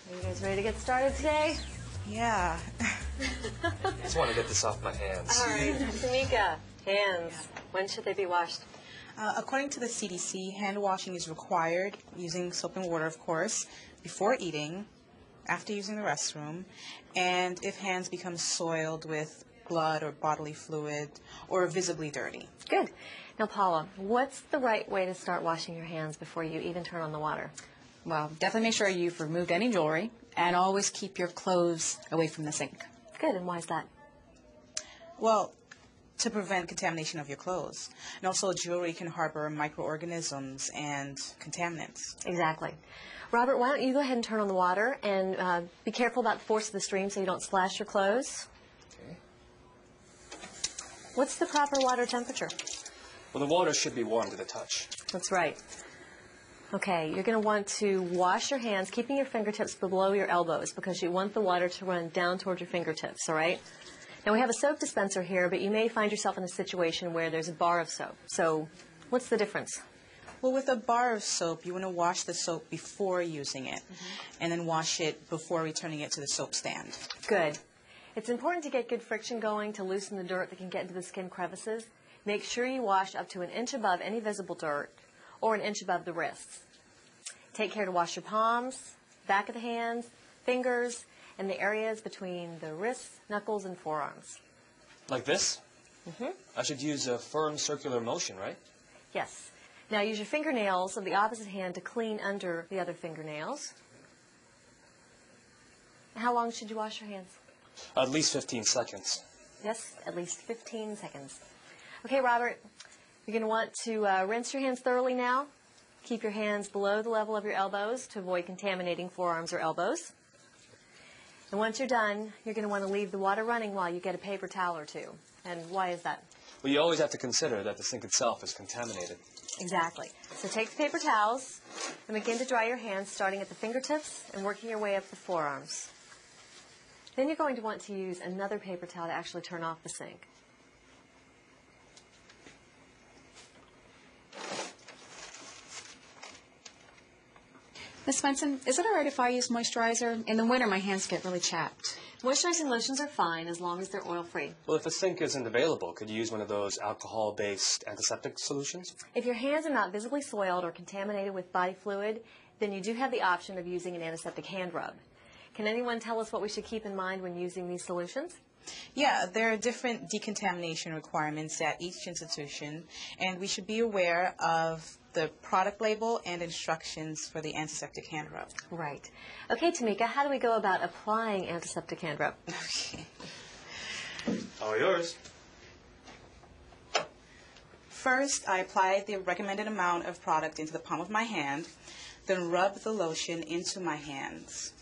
Are you guys ready to get started today? Yeah. I just want to get this off my hands. All right, Tamika, hands. When should they be washed? According to the CDC, hand washing is required, using soap and water, of course, before eating, after using the restroom, and if hands become soiled with blood or bodily fluid or visibly dirty. Good. Now, Paula, what's the right way to start washing your hands before you even turn on the water? Well, definitely make sure you've removed any jewelry and always keep your clothes away from the sink. Good, and why is that? Well, to prevent contamination of your clothes. And also, jewelry can harbor microorganisms and contaminants. Exactly. Robert, why don't you go ahead and turn on the water and be careful about the force of the stream so you don't splash your clothes. Okay. What's the proper water temperature? Well, the water should be warm to the touch. That's right. Okay, you're going to want to wash your hands, keeping your fingertips below your elbows because you want the water to run down towards your fingertips, all right? Now, we have a soap dispenser here, but you may find yourself in a situation where there's a bar of soap. So what's the difference? Well, with a bar of soap, you want to wash the soap before using it, and then wash it before returning it to the soap stand. Good. It's important to get good friction going to loosen the dirt that can get into the skin crevices. Make sure you wash up to an inch above any visible dirt or an inch above the wrists. Take care to wash your palms, back of the hands, fingers, and the areas between the wrists, knuckles, and forearms. Like this? I should use a firm circular motion, right? Yes. Now use your fingernails of the opposite hand to clean under the other fingernails. How long should you wash your hands? At least 15 seconds. Yes, at least 15 seconds. Okay, Robert, you're going to want to rinse your hands thoroughly now. Keep your hands below the level of your elbows to avoid contaminating forearms or elbows. And once you're done, you're going to want to leave the water running while you get a paper towel or two. And why is that? Well, you always have to consider that the sink itself is contaminated. Exactly. So take the paper towels and begin to dry your hands starting at the fingertips and working your way up the forearms. Then you're going to want to use another paper towel to actually turn off the sink. Miss Swenson, is it all right if I use moisturizer? In the winter, my hands get really chapped. Moisturizing lotions are fine as long as they're oil-free. Well, if a sink isn't available, could you use one of those alcohol-based antiseptic solutions? If your hands are not visibly soiled or contaminated with body fluid, then you do have the option of using an antiseptic hand rub. Can anyone tell us what we should keep in mind when using these solutions? Yeah, there are different decontamination requirements at each institution, and we should be aware of the product label and instructions for the antiseptic hand rub. Right. Okay, Tamika, how do we go about applying antiseptic hand rub? Okay. All yours. First, I apply the recommended amount of product into the palm of my hand, then rub the lotion into my hands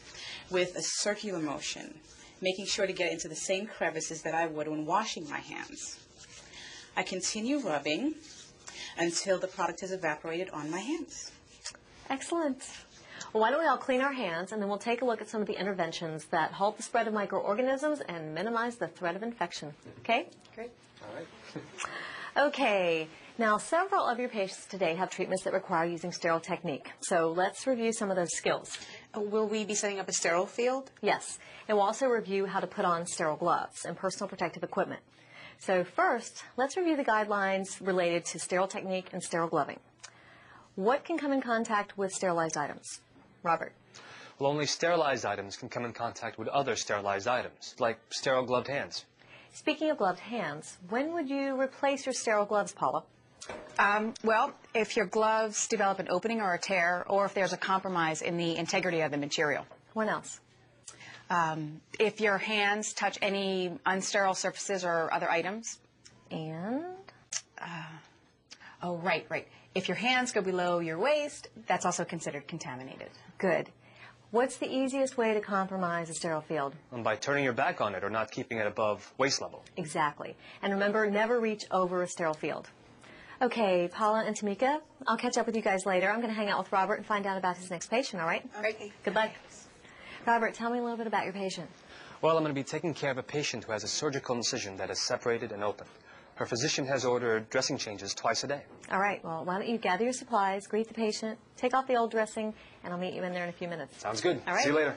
with a circular motion, making sure to get into the same crevices that I would when washing my hands. I continue rubbing until the product has evaporated on my hands. Excellent. Well, why don't we all clean our hands, and then we'll take a look at some of the interventions that halt the spread of microorganisms and minimize the threat of infection. Okay? Great. All right. Okay. Now, several of your patients today have treatments that require using sterile technique. So let's review some of those skills. Will we be setting up a sterile field? Yes. And we'll also review how to put on sterile gloves and personal protective equipment. So first, let's review the guidelines related to sterile technique and sterile gloving. What can come in contact with sterilized items? Robert? Well, only sterilized items can come in contact with other sterilized items, like sterile gloved hands. Speaking of gloved hands, when would you replace your sterile gloves, Paula? Well, if your gloves develop an opening or a tear, or if there's a compromise in the integrity of the material. When else? If your hands touch any unsterile surfaces or other items. And? Oh, right. If your hands go below your waist, that's also considered contaminated. Good. What's the easiest way to compromise a sterile field? And by turning your back on it or not keeping it above waist level. Exactly. And remember, never reach over a sterile field. Okay, Paula and Tamika, I'll catch up with you guys later. I'm going to hang out with Robert and find out about his next patient, all right? Okay. Good luck. Robert, tell me a little bit about your patient. Well, I'm going to be taking care of a patient who has a surgical incision that is separated and open. Her physician has ordered dressing changes twice a day. All right, well, why don't you gather your supplies, greet the patient, take off the old dressing, and I'll meet you in there in a few minutes. Sounds good. All right. See you later.